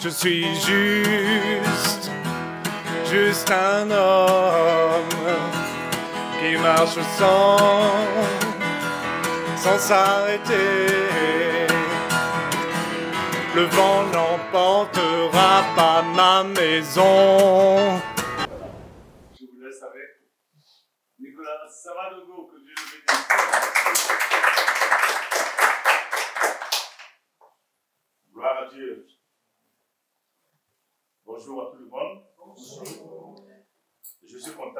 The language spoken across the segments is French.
Je suis juste un homme qui marche sans s'arrêter. Le vent n'emportera pas ma maison. Je vous laisse avec Nicolas Savadogo, que Dieu le bénisse. Gloire à Dieu. Bonjour à tout le monde. Bonjour. Je suis content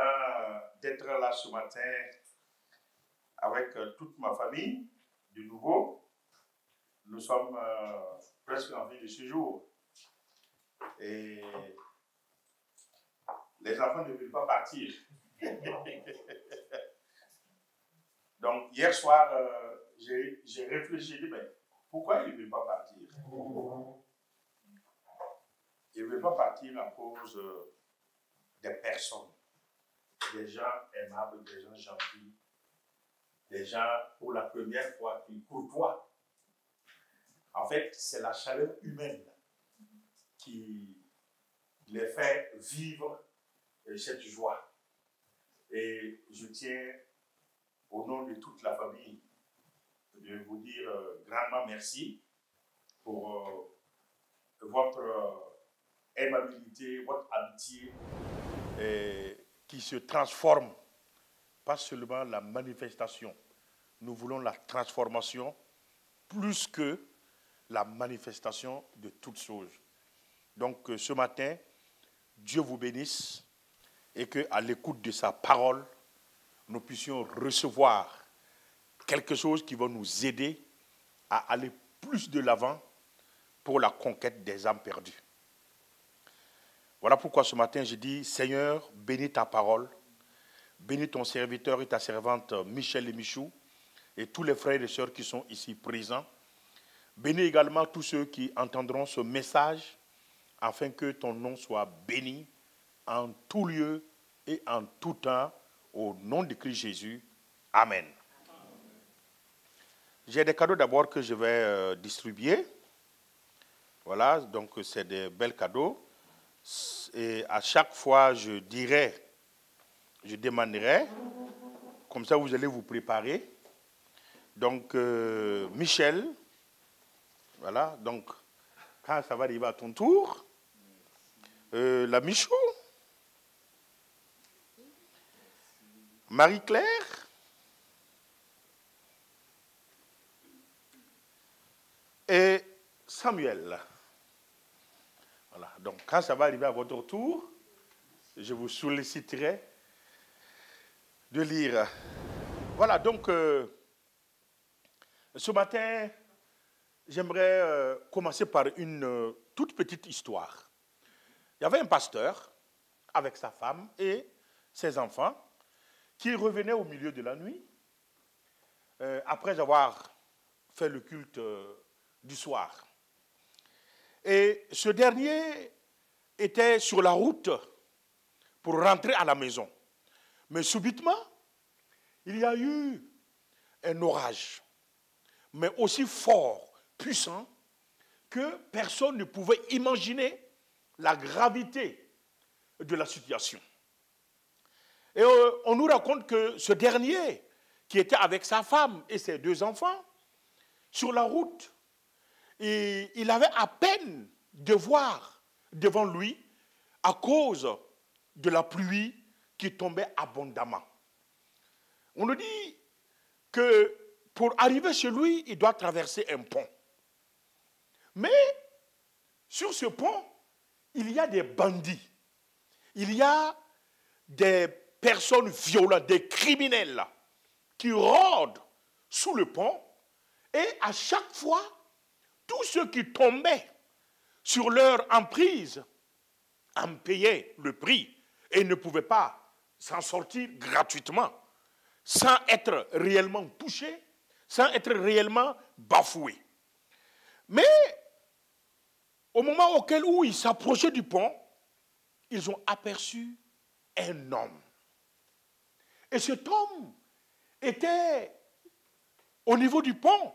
d'être là ce matin avec toute ma famille, de nouveau. Nous sommes presque en fin de séjour. Et les enfants ne veulent pas partir. Donc, hier soir, j'ai réfléchi, j'ai dit, mais pourquoi ils ne veulent pas partir? Ils ne veulent pas partir à cause des personnes, des gens aimables, des gens gentils, des gens pour la première fois qui courtoient. En fait, c'est la chaleur humaine qui les fait vivre cette joie. Et je tiens, au nom de toute la famille, de vous dire grandement merci pour votre aimabilité, votre amitié qui se transforme, pas seulement la manifestation. Nous voulons la transformation plus que la manifestation de toutes choses. Donc ce matin, Dieu vous bénisse et qu'à l'écoute de sa parole, nous puissions recevoir quelque chose qui va nous aider à aller plus de l'avant pour la conquête des âmes perdues. Voilà pourquoi ce matin, je dis, Seigneur, bénis ta parole, bénis ton serviteur et ta servante Michel et Michou, et tous les frères et sœurs qui sont ici présents. Bénis également tous ceux qui entendront ce message, afin que ton nom soit béni en tout lieu et en tout temps, au nom de Christ Jésus. Amen. J'ai des cadeaux d'abord que je vais distribuer. Voilà, donc c'est des bels cadeaux. Et à chaque fois, je demanderai, comme ça vous allez vous préparer. Donc, Michel, voilà, donc, quand ça va arriver à ton tour, la Michou, Marie-Claire, et Samuel. Voilà, donc quand ça va arriver à votre tour, je vous solliciterai de lire. Voilà, donc, ce matin, j'aimerais commencer par une toute petite histoire. Il y avait un pasteur avec sa femme et ses enfants qui revenaient au milieu de la nuit après avoir fait le culte du soir. Et ce dernier était sur la route pour rentrer à la maison. Mais subitement, il y a eu un orage, mais aussi fort, puissant, que personne ne pouvait imaginer la gravité de la situation. Et on nous raconte que ce dernier, qui était avec sa femme et ses deux enfants, sur la route, et il avait à peine de voir devant lui à cause de la pluie qui tombait abondamment. On nous dit que pour arriver chez lui, il doit traverser un pont. Mais sur ce pont, il y a des bandits. Il y a des personnes violentes, des criminels qui rôdent sous le pont. Et à chaque fois, tous ceux qui tombaient sur leur emprise en payaient le prix et ne pouvaient pas s'en sortir gratuitement, sans être réellement touchés, sans être réellement bafoués. Mais au moment où ils s'approchaient du pont, ils ont aperçu un homme. Et cet homme était au niveau du pont,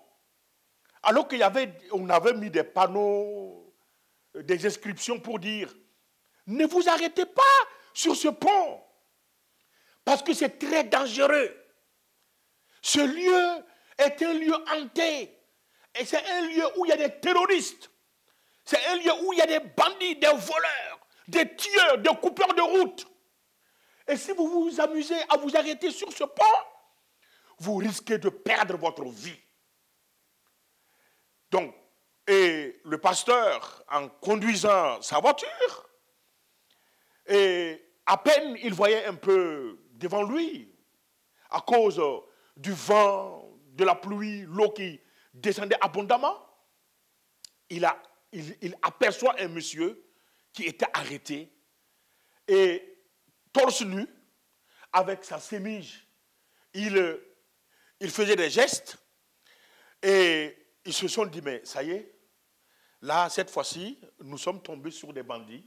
alors qu'on avait mis des panneaux des inscriptions pour dire « Ne vous arrêtez pas sur ce pont, parce que c'est très dangereux. Ce lieu est un lieu hanté, et c'est un lieu où il y a des terroristes. C'est un lieu où il y a des bandits, des voleurs, des tueurs, des coupeurs de route. Et si vous vous amusez à vous arrêter sur ce pont, vous risquez de perdre votre vie. » Donc, et le pasteur, en conduisant sa voiture, et à peine il voyait un peu devant lui, à cause du vent, de la pluie, l'eau qui descendait abondamment, il aperçoit un monsieur qui était arrêté et torse nu, avec sa sémige. Il faisait des gestes et ils se sont dit, mais ça y est, là, cette fois-ci, nous sommes tombés sur des bandits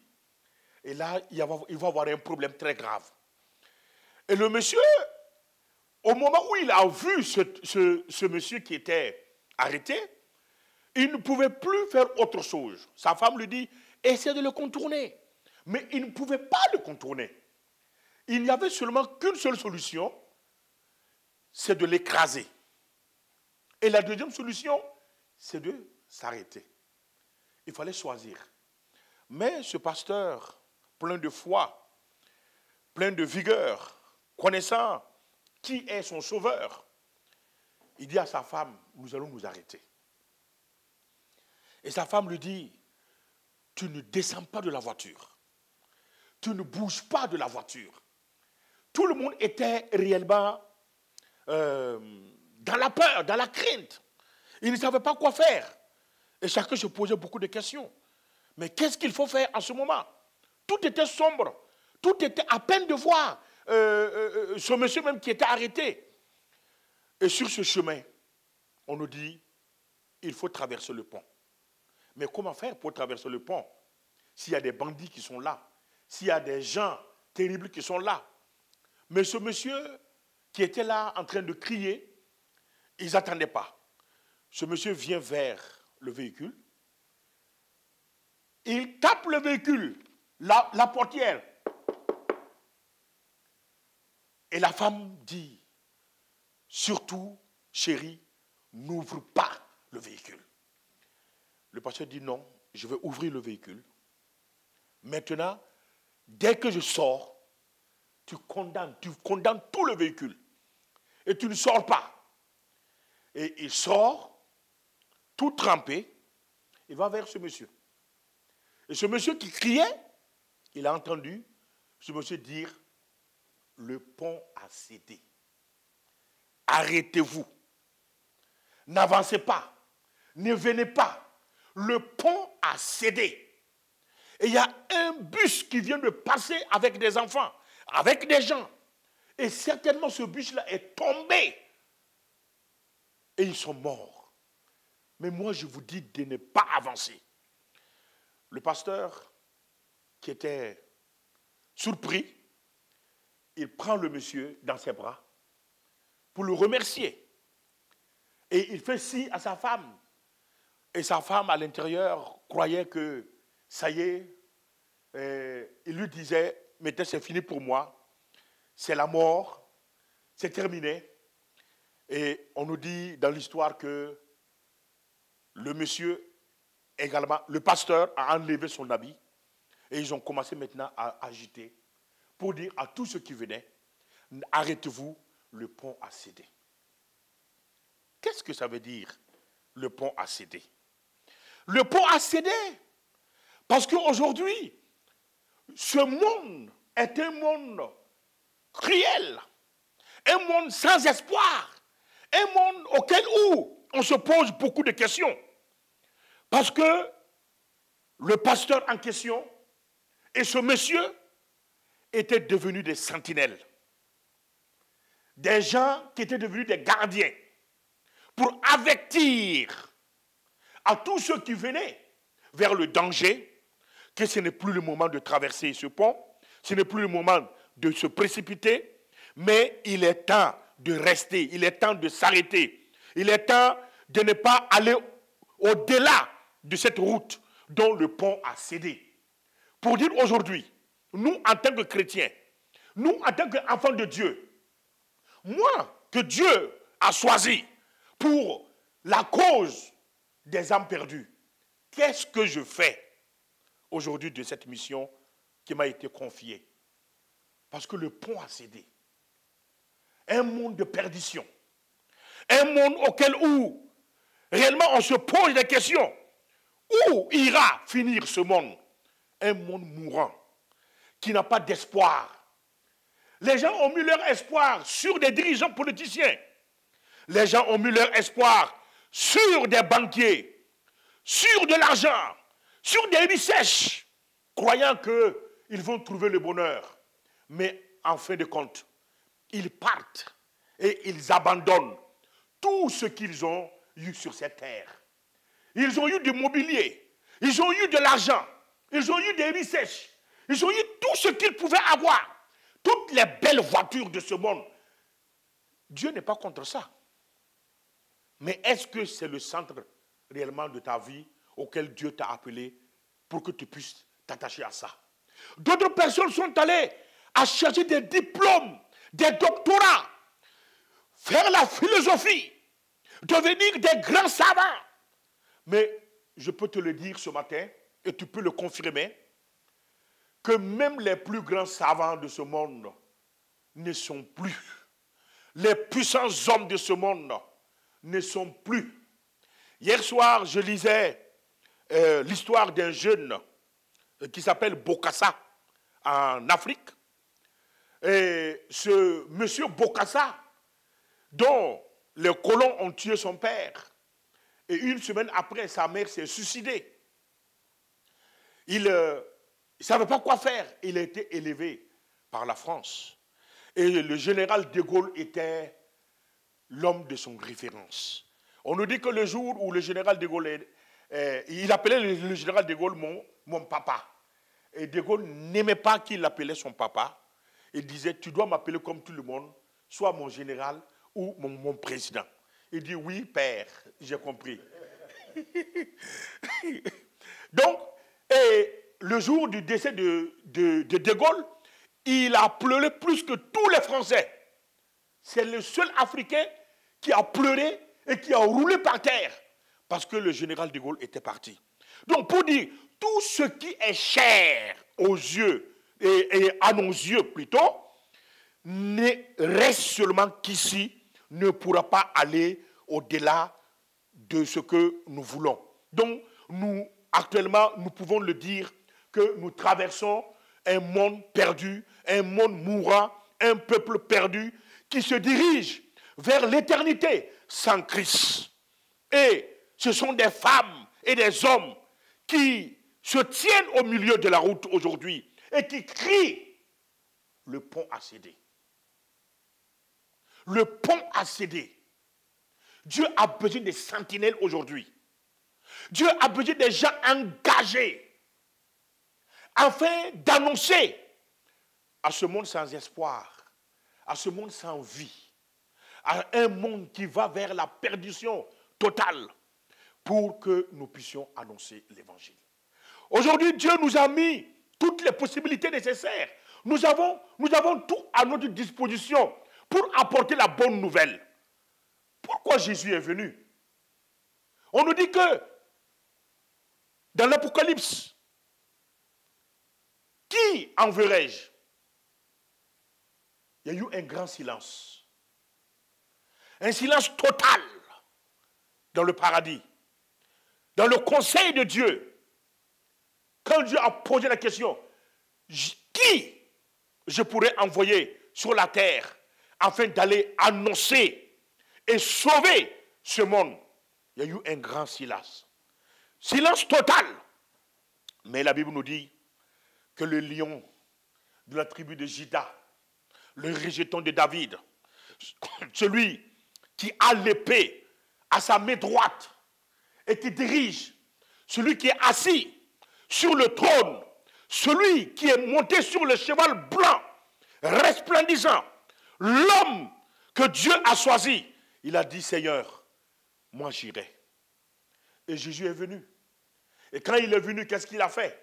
et là, il va y avoir un problème très grave. Et le monsieur, au moment où il a vu ce monsieur qui était arrêté, il ne pouvait plus faire autre chose. Sa femme lui dit, essaie de le contourner. Mais il ne pouvait pas le contourner. Il n'y avait seulement qu'une seule solution, c'est de l'écraser. Et la deuxième solution, c'est de s'arrêter. Il fallait choisir. Mais ce pasteur, plein de foi, plein de vigueur, connaissant qui est son sauveur, il dit à sa femme, nous allons nous arrêter. Et sa femme lui dit, tu ne descends pas de la voiture. Tu ne bouges pas de la voiture. Tout le monde était réellement dans la peur, dans la crainte. Ils ne savaient pas quoi faire. Et chacun se posait beaucoup de questions. Mais qu'est-ce qu'il faut faire en ce moment? Tout était sombre. Tout était à peine de voir ce monsieur même qui était arrêté. Et sur ce chemin, on nous dit, il faut traverser le pont. Mais comment faire pour traverser le pont? S'il y a des bandits qui sont là, s'il y a des gens terribles qui sont là. Mais ce monsieur qui était là en train de crier, ils n'attendaient pas. Ce monsieur vient vers le véhicule. Il tape le véhicule, la portière. Et la femme dit, surtout, chérie, n'ouvre pas le véhicule. Le pasteur dit non, je vais ouvrir le véhicule. Maintenant, dès que je sors, tu condamnes tout le véhicule. Et tu ne sors pas. Et il sort, tout trempé, il va vers ce monsieur. Et ce monsieur qui criait, il a entendu ce monsieur dire, le pont a cédé. Arrêtez-vous. N'avancez pas. Ne venez pas. Le pont a cédé. Et il y a un bus qui vient de passer avec des enfants, avec des gens. Et certainement ce bus-là est tombé. Et ils sont morts. Mais moi, je vous dis de ne pas avancer. Le pasteur, qui était surpris, il prend le monsieur dans ses bras pour le remercier. Et il fait signe à sa femme. Et sa femme, à l'intérieur, croyait que ça y est, il lui disait, mais c'est fini pour moi, c'est la mort, c'est terminé. Et on nous dit dans l'histoire que le monsieur, également, le pasteur a enlevé son habit et ils ont commencé maintenant à agiter pour dire à tous ceux qui venaient, arrêtez-vous, le pont a cédé. Qu'est-ce que ça veut dire, le pont a cédé? Le pont a cédé parce qu'aujourd'hui, ce monde est un monde cruel, un monde sans espoir, un monde auquel on se pose beaucoup de questions. Parce que le pasteur en question et ce monsieur étaient devenus des sentinelles. Des gens qui étaient devenus des gardiens pour avertir à tous ceux qui venaient vers le danger que ce n'est plus le moment de traverser ce pont, ce n'est plus le moment de se précipiter, mais il est temps de rester, il est temps de s'arrêter, il est temps de ne pas aller au-delà de cette route dont le pont a cédé. Pour dire aujourd'hui, nous en tant que chrétiens, nous en tant qu'enfants de Dieu, moi que Dieu a choisi pour la cause des âmes perdues, qu'est-ce que je fais aujourd'hui de cette mission qui m'a été confiée? Parce que le pont a cédé. Un monde de perdition. Un monde auquel où réellement on se pose des questions. Où ira finir ce monde? Un monde mourant, qui n'a pas d'espoir. Les gens ont mis leur espoir sur des dirigeants politiciens. Les gens ont mis leur espoir sur des banquiers, sur de l'argent, sur des richesses, croyant qu'ils vont trouver le bonheur. Mais en fin de compte, ils partent et ils abandonnent tout ce qu'ils ont eu sur cette terre. Ils ont eu du mobilier, ils ont eu de l'argent, ils ont eu des richesses, ils ont eu tout ce qu'ils pouvaient avoir. Toutes les belles voitures de ce monde. Dieu n'est pas contre ça. Mais est-ce que c'est le centre réellement de ta vie auquel Dieu t'a appelé pour que tu puisses t'attacher à ça? D'autres personnes sont allées à chercher des diplômes, des doctorats, faire la philosophie, devenir des grands savants. Mais je peux te le dire ce matin, et tu peux le confirmer, que même les plus grands savants de ce monde ne sont plus. Les puissants hommes de ce monde ne sont plus. Hier soir, je lisais l'histoire d'un jeune qui s'appelle Bokassa en Afrique. Et ce monsieur Bokassa, dont les colons ont tué son père, et une semaine après, sa mère s'est suicidée. Il ne savait pas quoi faire. Il a été élevé par la France. Et le général de Gaulle était l'homme de son référence. On nous dit que le jour où le général de Gaulle, il appelait le général de Gaulle mon papa. Et de Gaulle n'aimait pas qu'il l'appelait son papa. Il disait, tu dois m'appeler comme tout le monde, soit mon général ou mon président. Il dit, oui, père, j'ai compris. Donc, le jour du décès de Gaulle, il a pleuré plus que tous les Français. C'est le seul Africain qui a pleuré et qui a roulé par terre parce que le général de Gaulle était parti. Donc, pour dire, tout ce qui est cher aux yeux et à nos yeux plutôt, ne reste seulement qu'ici, ne pourra pas aller au-delà de ce que nous voulons. Donc, nous, actuellement, nous pouvons le dire que nous traversons un monde perdu, un monde mourant, un peuple perdu qui se dirige vers l'éternité sans Christ. Et ce sont des femmes et des hommes qui se tiennent au milieu de la route aujourd'hui et qui crient, le pont a cédé. Le pont a cédé. Dieu a besoin des sentinelles aujourd'hui. Dieu a besoin des gens engagés afin d'annoncer à ce monde sans espoir, à ce monde sans vie, à un monde qui va vers la perdition totale pour que nous puissions annoncer l'évangile. Aujourd'hui, Dieu nous a mis toutes les possibilités nécessaires. Nous avons tout à notre disposition pour apporter la bonne nouvelle. Pourquoi Jésus est venu? On nous dit que dans l'Apocalypse, qui enverrai-je? Il y a eu un grand silence. Un silence total dans le paradis. Dans le conseil de Dieu. Quand Dieu a posé la question, qui je pourrais envoyer sur la terre afin d'aller annoncer et sauver ce monde? Il y a eu un grand silence. Silence total. Mais la Bible nous dit que le lion de la tribu de Juda, le rejeton de David, celui qui a l'épée à sa main droite et qui dirige, celui qui est assis sur le trône, celui qui est monté sur le cheval blanc, resplendissant, l'homme que Dieu a choisi, il a dit, Seigneur, moi j'irai. Et Jésus est venu. Et quand il est venu, qu'est-ce qu'il a fait?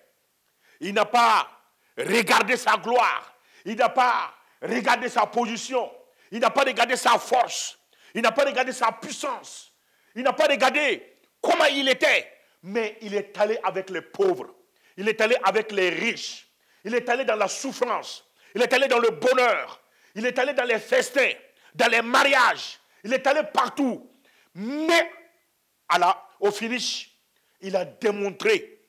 Il n'a pas regardé sa gloire. Il n'a pas regardé sa position. Il n'a pas regardé sa force. Il n'a pas regardé sa puissance. Il n'a pas regardé comment il était. Mais il est allé avec les pauvres. Il est allé avec les riches. Il est allé dans la souffrance. Il est allé dans le bonheur. Il est allé dans les festins, dans les mariages. Il est allé partout. Mais au finish, il a démontré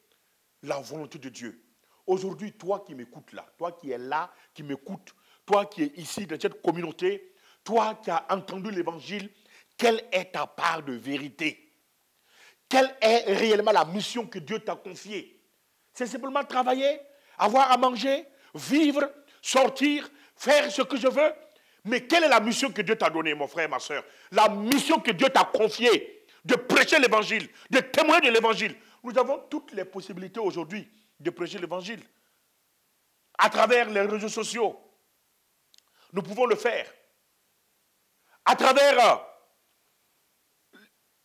la volonté de Dieu. Aujourd'hui, toi qui m'écoutes là, toi qui es là, qui m'écoutes, toi qui es ici dans cette communauté, toi qui as entendu l'évangile, quelle est ta part de vérité? Quelle est réellement la mission que Dieu t'a confiée? C'est simplement travailler, avoir à manger, vivre, sortir, faire ce que je veux. Mais quelle est la mission que Dieu t'a donnée, mon frère, ma soeur? La mission que Dieu t'a confiée, de prêcher l'évangile, de témoigner de l'évangile. Nous avons toutes les possibilités aujourd'hui de prêcher l'évangile. À travers les réseaux sociaux, nous pouvons le faire. À travers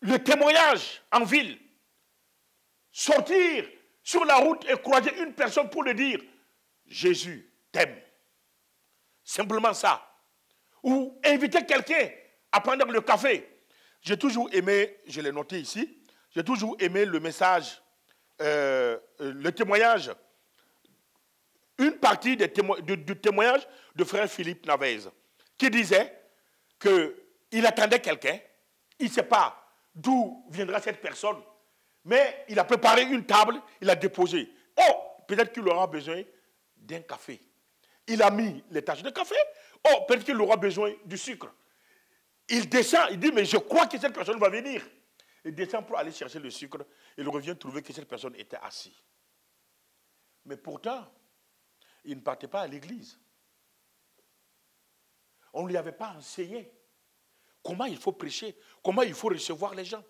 le témoignage en ville, sortir sur la route et croiser une personne pour lui dire « Jésus t'aime ». Simplement ça. Ou inviter quelqu'un à prendre le café. J'ai toujours aimé, je l'ai noté ici, j'ai toujours aimé le message, le témoignage, une partie du témoignage de frère Philippe Navez, qui disait qu'il attendait quelqu'un, il ne sait pas d'où viendra cette personne, mais il a préparé une table, il a déposé. Oh, peut-être qu'il aura besoin d'un café. Il a mis les taches de café. Oh, peut-être qu'il aura besoin du sucre. Il descend, il dit, mais je crois que cette personne va venir. Il descend pour aller chercher le sucre. Il revient trouver que cette personne était assise. Mais pourtant, il ne partait pas à l'église. On ne lui avait pas enseigné comment il faut prêcher, comment il faut recevoir les gens.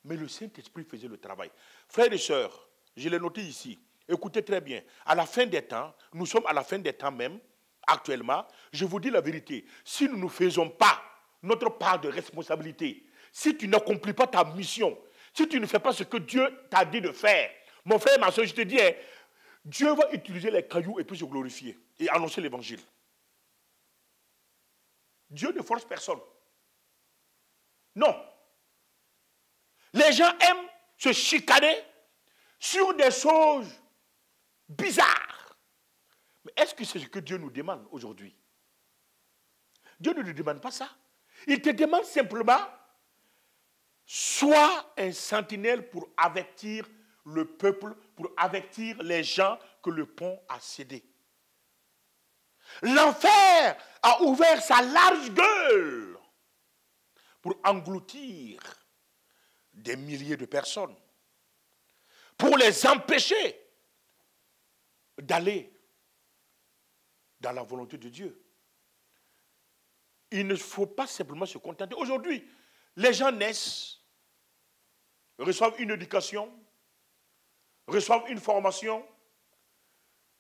Mais le Saint-Esprit faisait le travail. Frères et sœurs, je l'ai noté ici. Écoutez très bien. À la fin des temps, nous sommes à la fin des temps même, actuellement, je vous dis la vérité. Si nous ne faisons pas notre part de responsabilité, si tu n'accomplis pas ta mission, si tu ne fais pas ce que Dieu t'a dit de faire, mon frère, ma soeur, je te dis, Dieu va utiliser les cailloux et puis se glorifier et annoncer l'évangile. Dieu ne force personne. Non. Les gens aiment se chicaner sur des choses bizarres. Mais est-ce que c'est ce que Dieu nous demande aujourd'hui? Dieu ne nous demande pas ça. Il te demande simplement, sois un sentinelle pour avertir le peuple, pour avertir les gens que le pont a cédé. L'enfer a ouvert sa large gueule pour engloutir des milliers de personnes, pour les empêcher d'aller dans la volonté de Dieu. Il ne faut pas simplement se contenter. Aujourd'hui, les gens naissent, reçoivent une éducation, reçoivent une formation,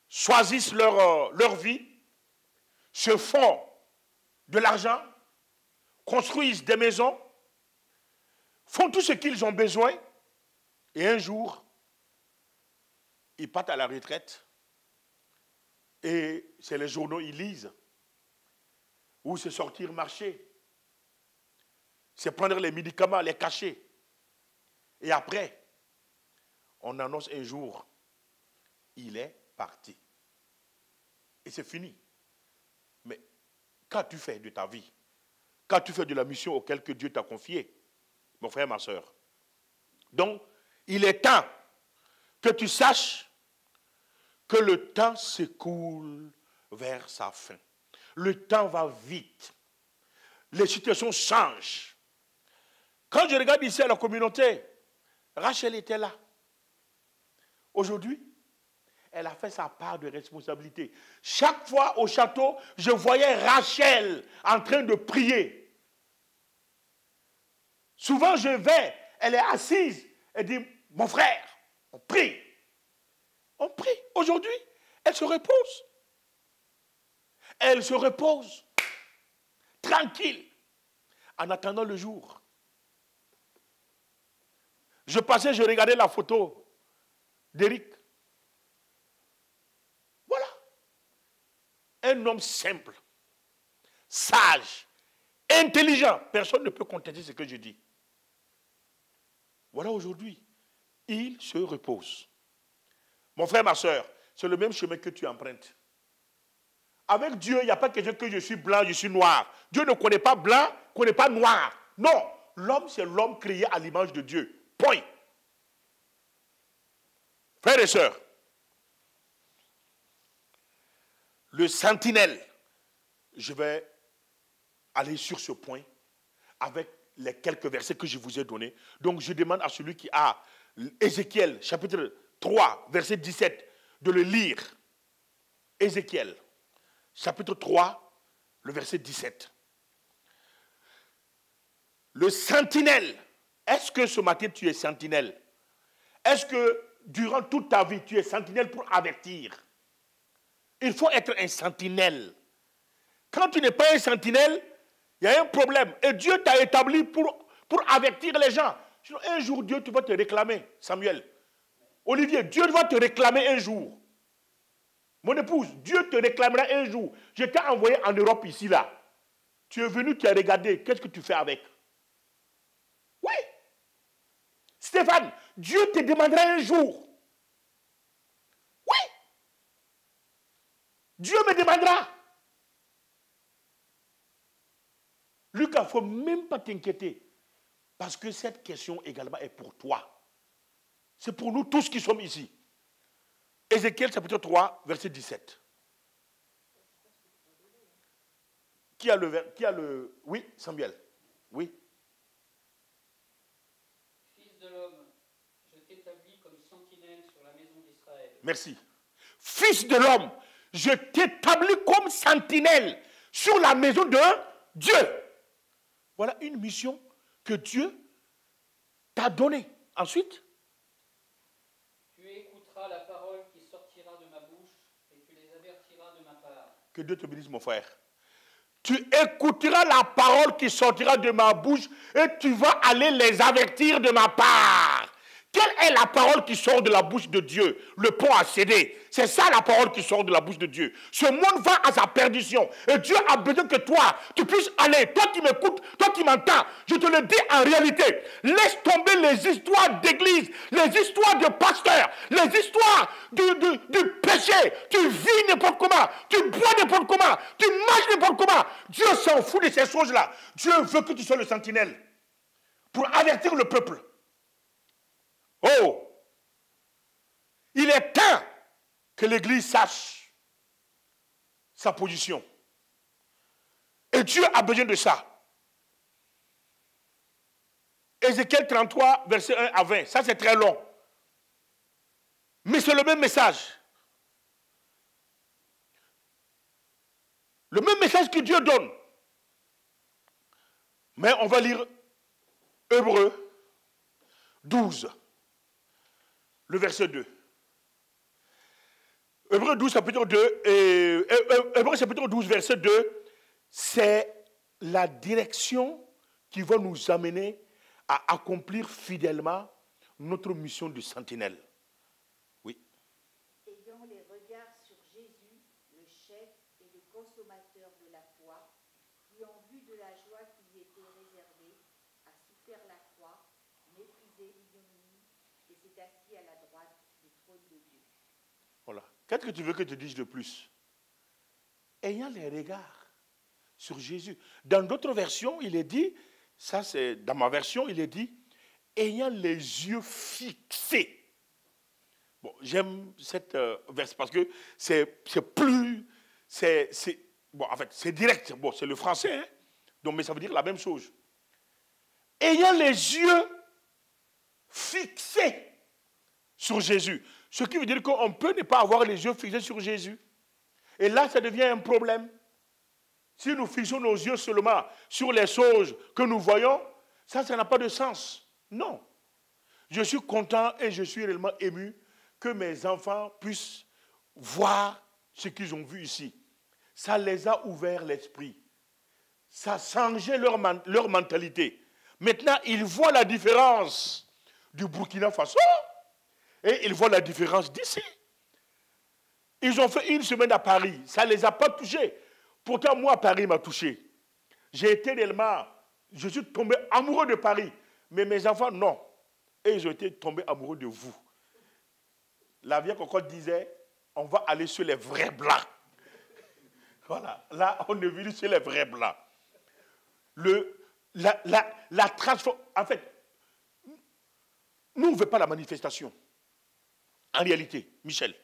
choisissent leur vie, se font de l'argent, construisent des maisons, font tout ce qu'ils ont besoin, et un jour, ils partent à la retraite, et c'est les journaux, ils lisent, ou c'est sortir marcher, c'est prendre les médicaments, les cacher, et après, on annonce un jour, il est parti. Et c'est fini. Mais qu'as-tu fait de ta vie? Qu'as-tu fait de la mission auquel que Dieu t'a confiée, mon frère, ma soeur? Donc, il est temps que tu saches que le temps s'écoule vers sa fin. Le temps va vite. Les situations changent. Quand je regarde ici à la communauté, Rachel était là. Aujourd'hui, elle a fait sa part de responsabilité. Chaque fois au château, je voyais Rachel en train de prier. Souvent, je vais, elle est assise, elle dit, mon frère, on prie. On prie. Aujourd'hui, elle se repose. Elle se repose, tranquille, en attendant le jour. Je passais, je regardais la photo d'Éric. Voilà. Un homme simple, sage, intelligent. Personne ne peut contester ce que je dis. Voilà aujourd'hui. Il se repose. Mon frère, ma soeur, c'est le même chemin que tu empruntes. Avec Dieu, il n'y a pas question que je suis blanc, je suis noir. Dieu ne connaît pas blanc, ne connaît pas noir. Non, l'homme, c'est l'homme créé à l'image de Dieu. Point. Frères et sœurs, le sentinelle, je vais aller sur ce point avec les quelques versets que je vous ai donnés. Donc je demande à celui qui a Ézéchiel, chapitre 3, verset 17, de le lire. Ézéchiel, chapitre 3, le verset 17. Le sentinelle, est-ce que ce matin tu es sentinelle? Est-ce que durant toute ta vie tu es sentinelle pour avertir? Il faut être un sentinelle. Quand tu n'es pas un sentinelle, il y a un problème. Et Dieu t'a établi pour avertir les gens. Sinon, un jour, Dieu va te réclamer, Samuel. Olivier, Dieu va te réclamer un jour. Mon épouse, Dieu te réclamera un jour. Je t'ai envoyé en Europe ici, là. Tu es venu, tu as regardé. Qu'est-ce que tu fais avec? Oui. Stéphane, Dieu te demandera un jour. Oui. Dieu me demandera. Lucas, il ne faut même pas t'inquiéter. Parce que cette question également est pour toi. C'est pour nous tous qui sommes ici. Ézéchiel chapitre 3, verset 17. Qui a le... Oui, Samuel. Oui. Fils de l'homme, je t'établis comme sentinelle sur la maison d'Israël. Merci. Fils de l'homme, je t'établis comme sentinelle sur la maison de Dieu. Voilà une mission que Dieu t'a donnée. Ensuite, tu écouteras la parole qui sortira de ma bouche et tu les avertiras de ma part. Que Dieu te bénisse, mon frère. Tu écouteras la parole qui sortira de ma bouche et tu vas aller les avertir de ma part. Quelle est la parole qui sort de la bouche de Dieu? Le pont a cédé. C'est ça la parole qui sort de la bouche de Dieu. Ce monde va à sa perdition. Et Dieu a besoin que toi, tu puisses aller. Toi qui m'écoutes, toi qui m'entends, je te le dis en réalité. Laisse tomber les histoires d'église, les histoires de pasteurs, les histoires du péché. Tu vis n'importe comment, tu bois n'importe comment, tu manges n'importe comment. Dieu s'en fout de ces choses-là. Dieu veut que tu sois le sentinelle pour avertir le peuple. Oh, il est temps que l'Église sache sa position. Et Dieu a besoin de ça. Ézéchiel 33, verset 1 à 20. Ça, c'est très long. Mais c'est le même message. Le même message que Dieu donne. Mais on va lire Hébreux 12. Le verset 2. Hébreux 12, chapitre 2, Hébreux chapitre 12, verset 2, c'est la direction qui va nous amener à accomplir fidèlement notre mission de sentinelle. Oui. Ayant les regards sur Jésus, le chef et le consommateur de la foi, qui en vue de la joie qui lui était réservée, a souffert la croix, méprisé l'ignominie, et s'est assis à la droite du trône de Dieu. Voilà. Qu'est-ce que tu veux que je te dise de plus? Ayant les regards sur Jésus. Dans d'autres versions, il est dit, ça c'est dans ma version, il est dit, ayant les yeux fixés. Bon, j'aime cette version parce que c'est plus, bon, en fait, c'est direct. Bon, c'est le français, hein? Donc, mais ça veut dire la même chose. Ayant les yeux fixés sur Jésus. Ce qui veut dire qu'on peut ne pas avoir les yeux fixés sur Jésus. Et là, ça devient un problème. Si nous fixons nos yeux seulement sur les choses que nous voyons, ça n'a pas de sens. Non. Je suis content et je suis réellement ému que mes enfants puissent voir ce qu'ils ont vu ici. Ça les a ouvert l'esprit. Ça a changé leur mentalité. Maintenant, ils voient la différence du Burkina Faso et ils voient la différence d'ici. Ils ont fait une semaine à Paris, ça ne les a pas touchés. Pourtant, moi, Paris m'a touché. J'ai été réellement, je suis tombé amoureux de Paris. Mais mes enfants, non. Et ils ont été tombés amoureux de vous. La vieille cocotte disait, on va aller sur les vrais blancs. Voilà, là, on est venu sur les vrais blancs. La transformation, en fait, nous, on ne veut pas la manifestation. En réalité, Michel,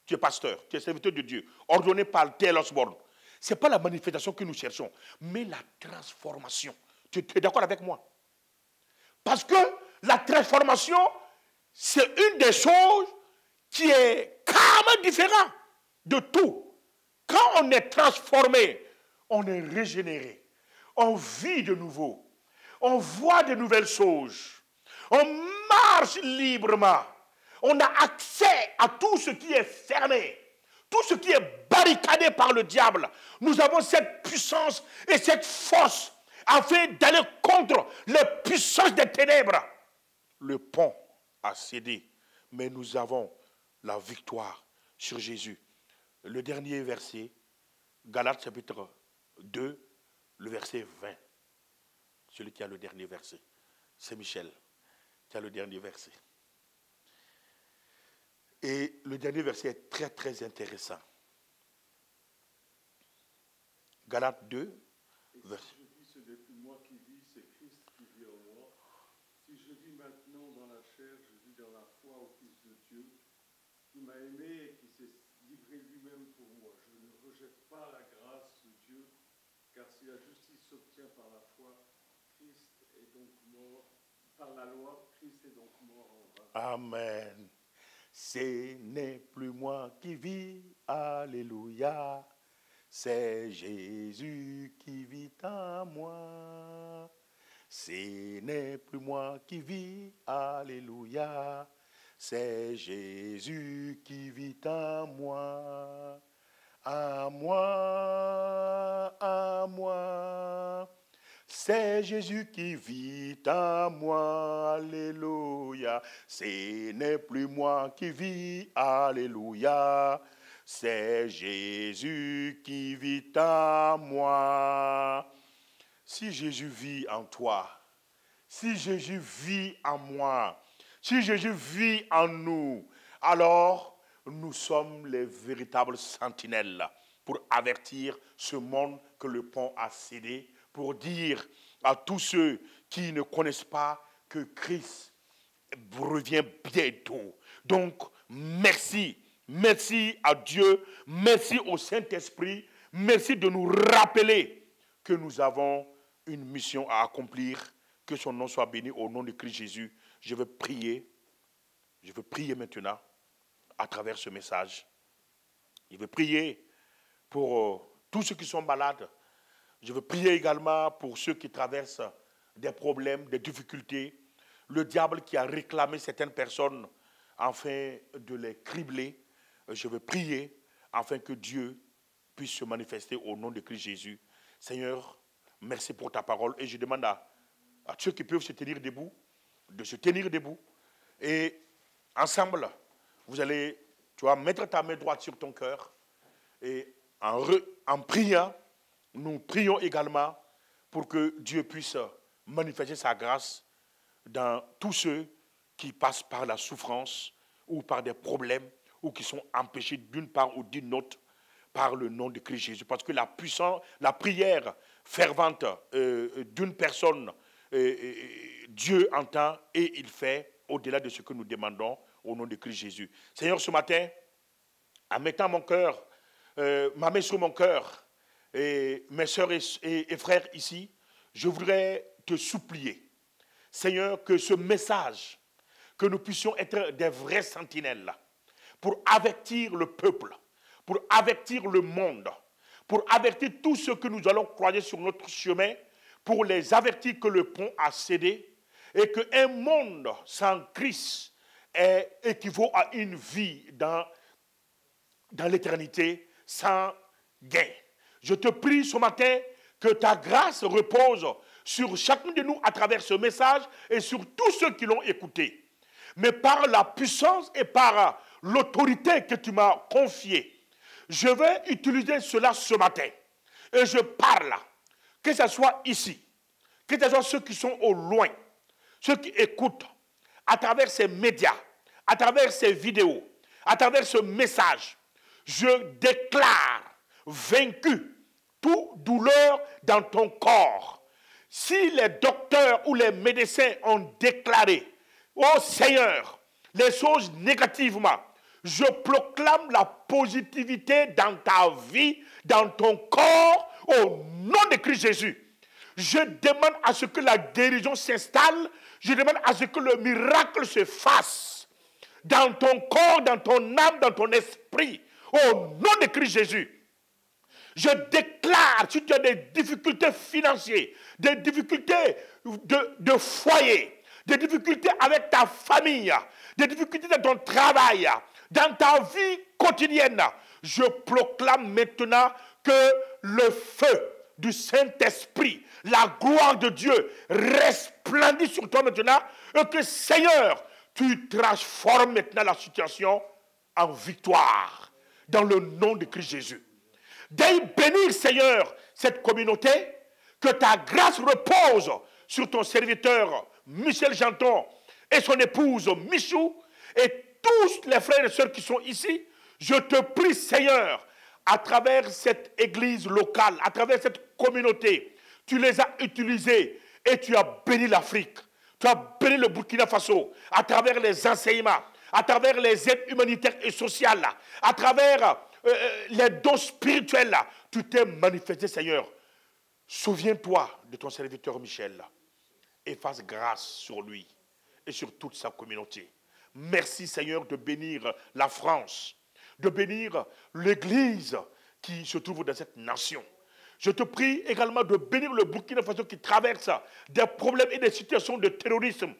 tu es pasteur, tu es serviteur de Dieu, ordonné par Taylor Osborne. Ce n'est pas la manifestation que nous cherchons, mais la transformation. Tu es d'accord avec moi? Parce que la transformation, c'est une des choses qui est carrément différente de tout. Quand on est transformé, on est régénéré. On vit de nouveau. On voit de nouvelles choses. On marche librement. On a accès à tout ce qui est fermé. Tout ce qui est barricadé par le diable. Nous avons cette puissance et cette force afin d'aller contre les puissances des ténèbres. Le pont a cédé, mais nous avons la victoire sur Jésus. Le dernier verset, Galates chapitre 2, le verset 20. Celui qui a le dernier verset, c'est Michel qui a le dernier verset. Et le dernier verset est très très intéressant. Galates 2, verset. Si je dis ce n'est plus moi qui vis, c'est Christ qui vit en moi. Si je vis maintenant dans la chair, je vis dans la foi au Fils de Dieu, qui m'a aimé et qui s'est livré lui-même pour moi. Je ne rejette pas la grâce de Dieu, car si la justice s'obtient par la foi, Christ est donc mort. Par la loi, Christ est donc mort en vain. Amen. Ce n'est plus moi qui vis, alléluia. C'est Jésus qui vit en moi. Ce n'est plus moi qui vis, alléluia. C'est Jésus qui vit en moi. À moi, à moi. C'est Jésus qui vit en moi, alléluia. Ce n'est plus moi qui vis, alléluia. C'est Jésus qui vit en moi. Si Jésus vit en toi, si Jésus vit en moi, si Jésus vit en nous, alors nous sommes les véritables sentinelles pour avertir ce monde que le pont a cédé, pour dire à tous ceux qui ne connaissent pas que Christ revient bientôt. Donc, merci. Merci à Dieu. Merci au Saint-Esprit. Merci de nous rappeler que nous avons une mission à accomplir. Que son nom soit béni au nom de Christ Jésus. Je veux prier. Je veux prier maintenant à travers ce message. Je veux prier pour tous ceux qui sont malades. Je veux prier également pour ceux qui traversent des problèmes, des difficultés. Le diable qui a réclamé certaines personnes afin de les cribler. Je veux prier afin que Dieu puisse se manifester au nom de Christ Jésus. Seigneur, merci pour ta parole. Et je demande à ceux qui peuvent se tenir debout, de se tenir debout. Et ensemble, vous allez, mettre ta main droite sur ton cœur. Et en priant, nous prions également pour que Dieu puisse manifester sa grâce dans tous ceux qui passent par la souffrance ou par des problèmes ou qui sont empêchés d'une part ou d'une autre par le nom de Christ Jésus. Parce que la prière fervente d'une personne, Dieu entend et il fait au-delà de ce que nous demandons au nom de Christ Jésus. Seigneur, ce matin, en mettant mon cœur, ma main sur mon cœur, et mes sœurs et frères ici, je voudrais te supplier, Seigneur, que ce message, que nous puissions être des vrais sentinelles pour avertir le peuple, pour avertir le monde, pour avertir tous ceux que nous allons croiser sur notre chemin, pour les avertir que le pont a cédé et qu'un monde sans Christ équivaut à une vie dans l'éternité sans gain. Je te prie ce matin que ta grâce repose sur chacun de nous à travers ce message et sur tous ceux qui l'ont écouté. Mais par la puissance et par l'autorité que tu m'as confiée, je vais utiliser cela ce matin. Et je parle, que ce soit ici, que ce soit ceux qui sont au loin, ceux qui écoutent, à travers ces médias, à travers ces vidéos, à travers ce message, je déclare vaincu toute douleur dans ton corps. Si les docteurs ou les médecins ont déclaré, oh Seigneur, les choses négativement, je proclame la positivité dans ta vie, dans ton corps, au nom de Christ Jésus. Je demande à ce que la guérison s'installe, je demande à ce que le miracle se fasse dans ton corps, dans ton âme, dans ton esprit, au nom de Christ Jésus. Je déclare, si tu as des difficultés financières, des difficultés de foyer, des difficultés avec ta famille, des difficultés dans ton travail, dans ta vie quotidienne, je proclame maintenant que le feu du Saint-Esprit, la gloire de Dieu resplendit sur toi maintenant et que Seigneur, tu transformes maintenant la situation en victoire dans le nom de Christ Jésus. D'ailleurs, bénir Seigneur cette communauté, que ta grâce repose sur ton serviteur Michel Janton et son épouse Michou et tous les frères et sœurs qui sont ici. Je te prie Seigneur, à travers cette église locale, à travers cette communauté, tu les as utilisés et tu as béni l'Afrique. Tu as béni le Burkina Faso à travers les enseignements, à travers les aides humanitaires et sociales, à travers les dons spirituels. Tu t'es manifesté, Seigneur. Souviens-toi de ton serviteur Michel et fasse grâce sur lui et sur toute sa communauté. Merci, Seigneur, de bénir la France, de bénir l'Église qui se trouve dans cette nation. Je te prie également de bénir le Burkina Faso qui traverse des problèmes et des situations de terrorisme,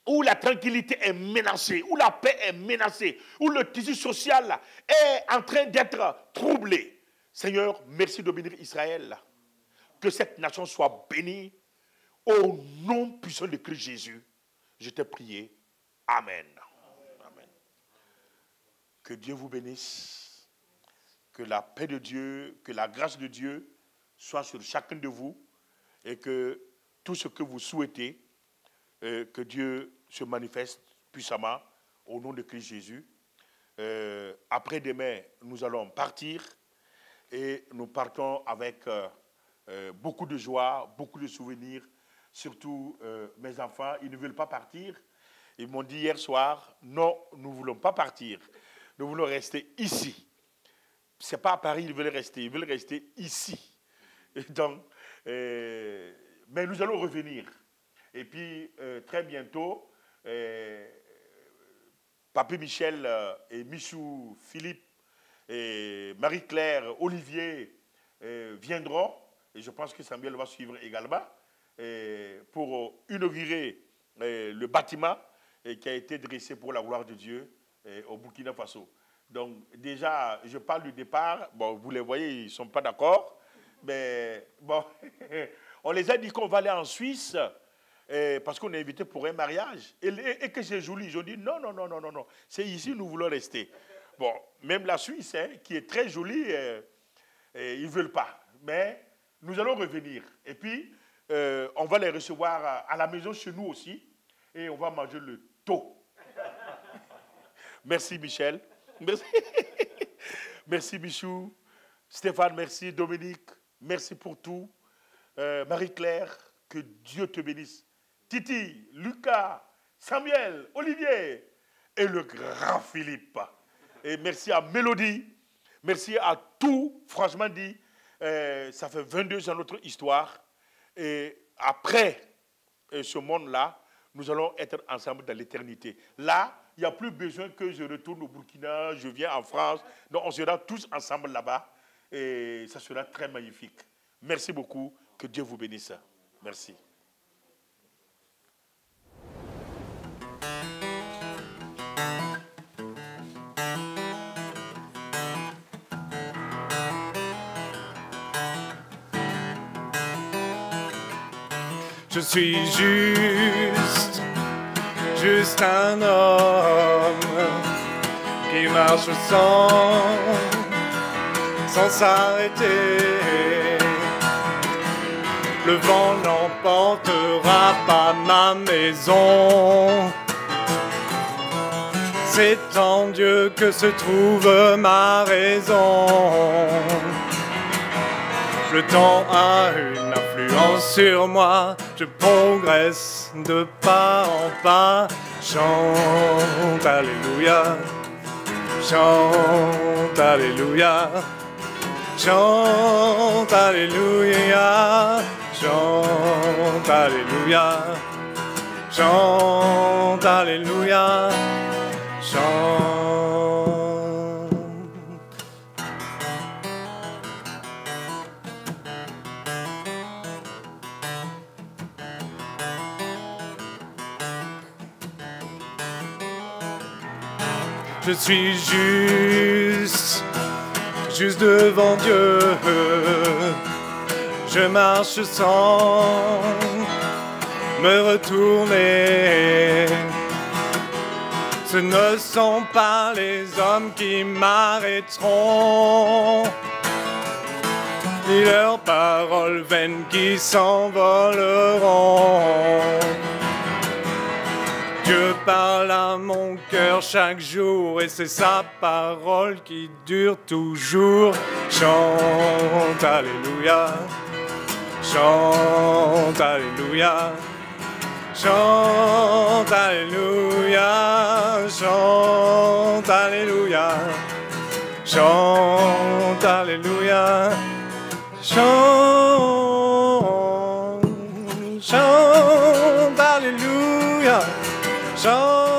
où la tranquillité est menacée, où la paix est menacée, où le tissu social est en train d'être troublé. Seigneur, merci de bénir Israël. Que cette nation soit bénie au nom puissant de Christ Jésus. Je t'ai prié. Amen. Amen. Que Dieu vous bénisse. Que la paix de Dieu, que la grâce de Dieu soit sur chacun de vous et que tout ce que vous souhaitez, que Dieu se manifeste puissamment au nom de Christ Jésus. Après-demain, nous allons partir et nous partons avec beaucoup de joie, beaucoup de souvenirs. Surtout mes enfants, ils ne veulent pas partir. Ils m'ont dit hier soir, non, nous ne voulons pas partir. Nous voulons rester ici. Ce n'est pas à Paris ils veulent rester ici. Et donc, mais nous allons revenir. Et puis, très bientôt, Papy Michel et Michou, Philippe, et Marie-Claire, Olivier viendront. Et je pense que Samuel va suivre également pour inaugurer le bâtiment qui a été dressé pour la gloire de Dieu au Burkina Faso. Donc, déjà, je parle du départ. Bon, vous les voyez, ils ne sont pas d'accord. Mais bon, on les a dit qu'on va aller en Suisse parce qu'on est invité pour un mariage. Et que c'est joli. Ils ont dit non, non, non, non, non, non. C'est ici nous voulons rester. Bon, même la Suisse, hein, qui est très jolie, ils ne veulent pas. Mais nous allons revenir. Et puis, on va les recevoir à la maison chez nous aussi. Et on va manger le taux. Merci Michel. Merci. Merci Michou. Stéphane, merci. Dominique, merci pour tout. Marie-Claire, que Dieu te bénisse. Titi, Lucas, Samuel, Olivier et le grand Philippe. Et merci à Mélodie. Merci à tout. Franchement dit, ça fait 22 ans notre histoire. Et après ce monde-là, nous allons être ensemble dans l'éternité. Là, il n'y a plus besoin que je retourne au Burkina, je viens en France. Donc, on sera tous ensemble là-bas. Et ça sera très magnifique. Merci beaucoup. Que Dieu vous bénisse. Merci. Je suis juste un homme qui marche sans s'arrêter. Le vent n'emportera pas ma maison. C'est en Dieu que se trouve ma raison. Le temps a une influence sur moi, je progresse de pas en pas. Chante Alléluia, chante Alléluia, chante Alléluia, chante Alléluia, chante Alléluia, chante. Je suis juste devant Dieu. Je marche sans me retourner. Ce ne sont pas les hommes qui m'arrêteront, ni leurs paroles vaines qui s'envoleront. Dieu parle à mon cœur chaque jour et c'est sa parole qui dure toujours. Chante Alléluia, chante Alléluia, chante Alléluia, chante Alléluia, chante Alléluia, chante Alléluia. Chante